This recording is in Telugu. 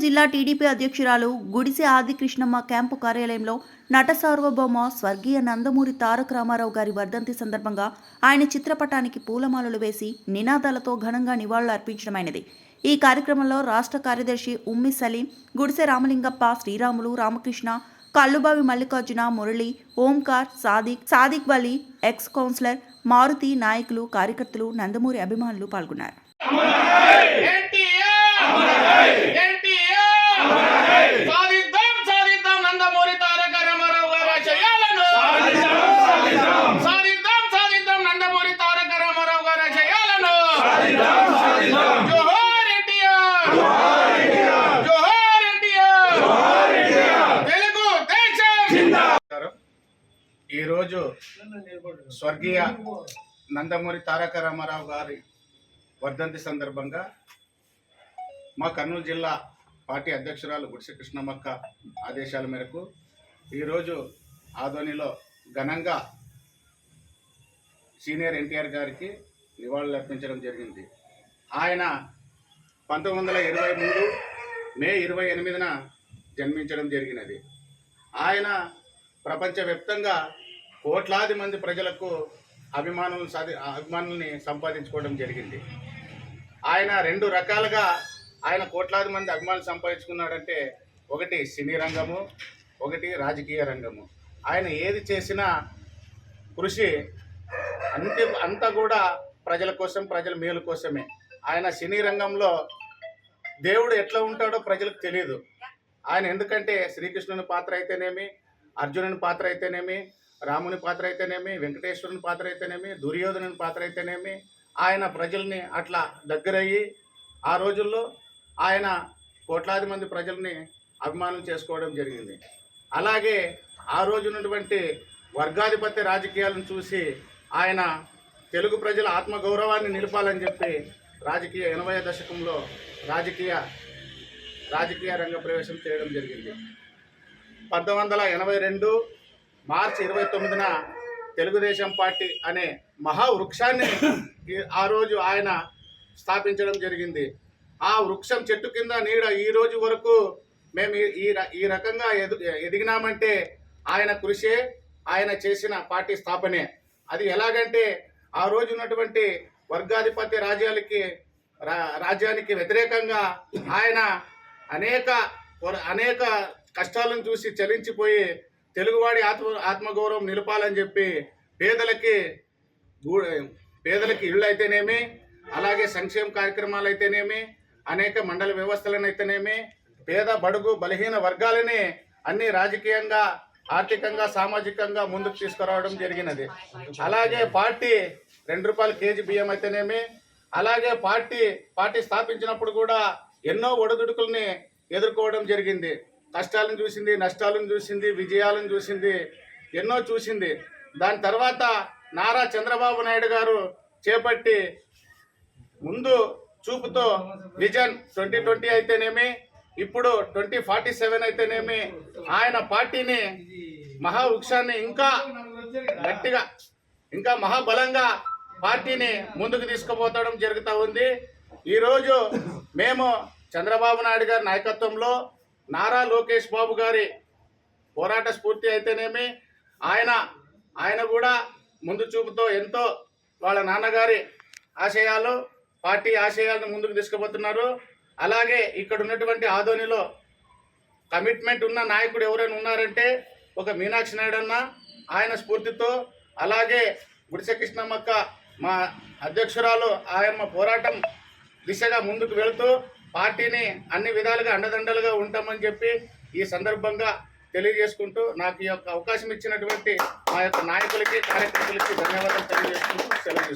జిల్లా టీడీపీ అధ్యక్షురాలు గుడిసె ఆదికృష్ణమ్మ క్యాంపు కార్యాలయంలో నట సార్వభౌమ స్వర్గీయ నందమూరి తారక రామారావు గారి వర్ధంతి సందర్భంగా ఆయన చిత్రపటానికి పూలమాలలు వేసి నినాదాలతో ఘనంగా నివాళులు అర్పించడమైనది. ఈ కార్యక్రమంలో రాష్ట్ర కార్యదర్శి ఉమ్మి సలీం, గుడిసె రామలింగప్ప, శ్రీరాములు, రామకృష్ణ, కల్లుబావి మల్లికార్జున, మురళి, ఓంకార్, సాదిక్ వలి, ఎక్స్ కౌన్సిలర్ మారుతి, నాయకులు, కార్యకర్తలు, నందమూరి అభిమానులు పాల్గొన్నారు. ఈరోజు స్వర్గీయ నందమూరి తారక రామారావు గారి వర్ధంతి సందర్భంగా మా కర్నూలు జిల్లా పార్టీ అధ్యక్షురాలు గుడిసె కృష్ణమ్మక్క ఆదేశాల మేరకు ఈరోజు ఆదోనిలో ఘనంగా సీనియర్ ఎన్టీఆర్ గారికి నివాళులు అర్పించడం జరిగింది. ఆయన 1923 మే 28న జన్మించడం జరిగినది. ఆయన ప్రపంచవ్యాప్తంగా కోట్లాది మంది ప్రజలకు అభిమానుల్ని సంపాదించుకోవడం జరిగింది. ఆయన రెండు రకాలుగా ఆయన కోట్లాది మంది అభిమానులు సంపాదించుకున్నాడంటే, ఒకటి సినీ రంగము, ఒకటి రాజకీయ రంగము. ఆయన ఏది చేసినా కృషి అంతా కూడా ప్రజల కోసం, ప్రజల మేలు కోసమే. ఆయన సినీ రంగంలో దేవుడు ఎట్లా ఉంటాడో ప్రజలకు తెలియదు. ఆయన ఎందుకంటే శ్రీకృష్ణుని పాత్ర అయితేనేమి, అర్జునుని పాత్ర అయితేనేమి, రాముని పాత్ర అయితేనేమి, వెంకటేశ్వరుని పాత్ర అయితేనేమి, దుర్యోధనుని పాత్ర అయితేనేమి, ఆయన ప్రజల్ని అట్లా దగ్గరయ్యి ఆ రోజుల్లో ఆయన కోట్లాది మంది ప్రజల్ని అభిమానం చేసుకోవడం జరిగింది. అలాగే ఆ రోజు ఉన్నటువంటి వర్గాధిపత్య రాజకీయాలను చూసి ఆయన తెలుగు ప్రజల ఆత్మగౌరవాన్ని నిలపాలని చెప్పి 80వ దశకంలో రాజకీయ రంగ ప్రవేశం చేయడం జరిగింది. 1982 మార్చి 29న తెలుగుదేశం పార్టీ అనే మహావృక్షాన్ని ఆ రోజు ఆయన స్థాపించడం జరిగింది. ఆ వృక్షం చెట్టు కింద నీడ ఈ రోజు వరకు మేము ఈ రకంగా ఎదిగినామంటే ఆయన కృషే, ఆయన చేసిన పార్టీ స్థాపనే. అది ఎలాగంటే, ఆ రోజు ఉన్నటువంటి వర్గాధిపత్య రాజ్యానికి వ్యతిరేకంగా ఆయన అనేక కష్టాలను చూసి చలించిపోయి తెలుగువాడి ఆత్మగౌరవం నిలపాలని చెప్పి పేదలకి ఇళ్ళు అయితేనేమి, అలాగే సంక్షేమ కార్యక్రమాలు అయితేనేమి, అనేక మండల వ్యవస్థలను అయితేనేమి, పేద బడుగు బలహీన వర్గాలని అన్ని రాజకీయంగా, ఆర్థికంగా, సామాజికంగా ముందుకు తీసుకురావడం జరిగినది. అలాగే పార్టీ 2 రూపాయల కేజీ బియ్యం అయితేనేమి, అలాగే పార్టీ స్థాపించినప్పుడు కూడా ఎన్నో ఒడిదుడుకుల్ని ఎదుర్కోవడం జరిగింది. కష్టాలను చూసింది, నష్టాలను చూసింది, విజయాలను చూసింది, ఎన్నో చూసింది. దాని తర్వాత నారా చంద్రబాబు నాయుడు గారు చేపట్టి ముందు చూపుతో విజన్ 2020 అయితేనేమి, ఇప్పుడు 2047 అయితేనేమి, ఆయన పార్టీని మహావృక్షాన్ని ఇంకా గట్టిగా, ఇంకా మహాబలంగా పార్టీని ముందుకు తీసుకుపోతడం జరుగుతూ ఉంది. ఈరోజు మేము చంద్రబాబు నాయుడు గారి నాయకత్వంలో నారా లోకేష్ బాబు గారి పోరాట స్ఫూర్తి అయితేనేమి, ఆయన కూడా ముందు చూపుతో ఎంతో వాళ్ళ నాన్నగారి పార్టీ ఆశయాలను ముందుకు తీసుకుపోతున్నారు. అలాగే ఇక్కడ ఉన్నటువంటి ఆదోనిలో కమిట్మెంట్ ఉన్న నాయకుడు ఎవరైనా ఉన్నారంటే ఒక మీనాక్షి నాయుడు అన్న, ఆయన స్ఫూర్తితో, అలాగే గుడిసె కృష్ణమ్మక్క మా అధ్యక్షురాలు, ఆయమ్మ పోరాటం దిశగా ముందుకు వెళుతూ పార్టీని అన్ని విధాలుగా అండదండలుగా ఉంటామని చెప్పి ఈ సందర్భంగా తెలియజేసుకుంటూ, నాకు ఈ యొక్క అవకాశం ఇచ్చినటువంటి మా యొక్క నాయకులకి, కార్యకర్తలకి ధన్యవాదాలు తెలియజేసుకుంటూ సెలవు తీసుకుంటాను.